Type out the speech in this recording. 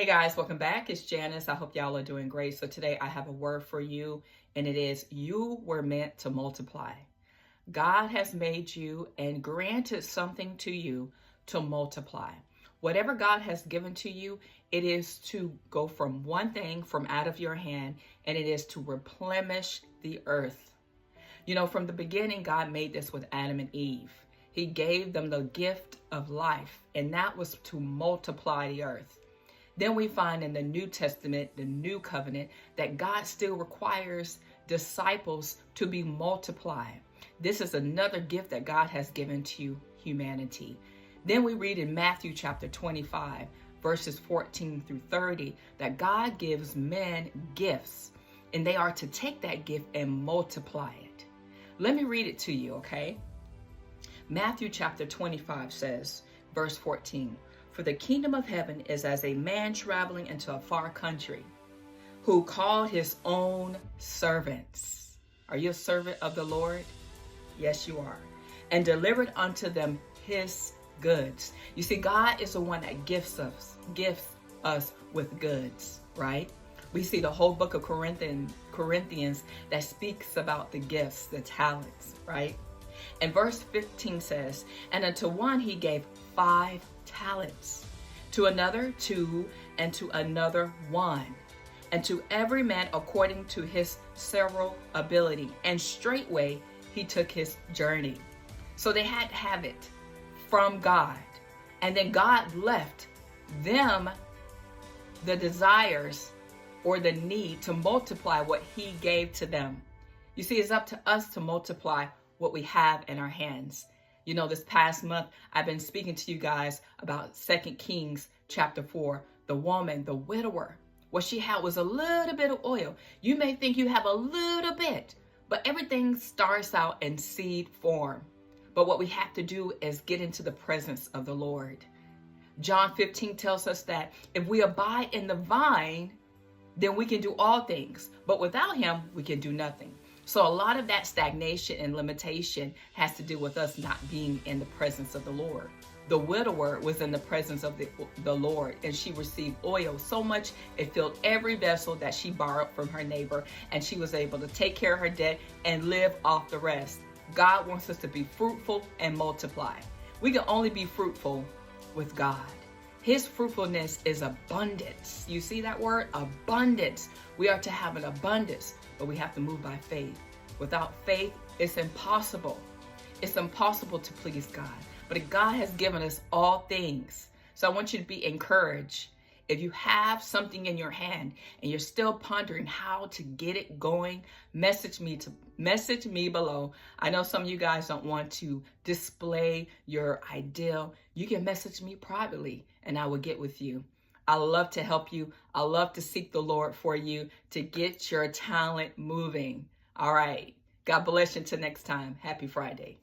Hey guys, welcome back. It's Janice. I hope y'all are doing great. So today I have a word for you, and it is you were meant to multiply. God has made you and granted something to you to multiply. Whatever God has given to you, it is to go from one thing from out of your hand, and it is to replenish the earth. You know, from the beginning, God made this with Adam and Eve. He gave them the gift of life, and that was to multiply the earth. Then we find in the New Testament, the New Covenant, that God still requires disciples to be multiplied. This is another gift that God has given to humanity. Then we read in Matthew chapter 25, verses 14 through 30, that God gives men gifts, and they are to take that gift and multiply it. Let me read it to you, okay? Matthew chapter 25 says, verse 14, "For the kingdom of heaven is as a man traveling into a far country, who called his own servants." Are you a servant of the Lord? Yes, you are. "And delivered unto them his goods." You see, God is the one that gifts us with goods, right? We see the whole book of Corinthians that speaks about the gifts, the talents, right? And verse 15 says, "And unto one he gave 5 talents, to another 2, and to another 1, and to every man according to his several ability. And straightway he took his journey." So they had to have it from God. And then God left them the desires or the need to multiply what he gave to them. You see, it's up to us to multiply what we have in our hands. You know, this past month, I've been speaking to you guys about 2 Kings chapter 4, the woman, the widower. What she had was a little bit of oil. You may think you have a little bit, but everything starts out in seed form. But what we have to do is get into the presence of the Lord. John 15 tells us that if we abide in the vine, then we can do all things. But without him, we can do nothing. So a lot of that stagnation and limitation has to do with us not being in the presence of the Lord. The widower was in the presence of the Lord, and she received oil so much it filled every vessel that she borrowed from her neighbor, and she was able to take care of her debt and live off the rest. God wants us to be fruitful and multiply. We can only be fruitful with God. His fruitfulness is abundance. You see that word? Abundance. We are to have an abundance, but we have to move by faith. Without faith, it's impossible. It's impossible to please God. But God has given us all things. So I want you to be encouraged. If you have something in your hand and you're still pondering how to get it going, message me below. I know some of you guys don't want to display your ideal. You can message me privately and I will get with you. I love to help you. I love to seek the Lord for you to get your talent moving. All right. God bless you until next time. Happy Friday.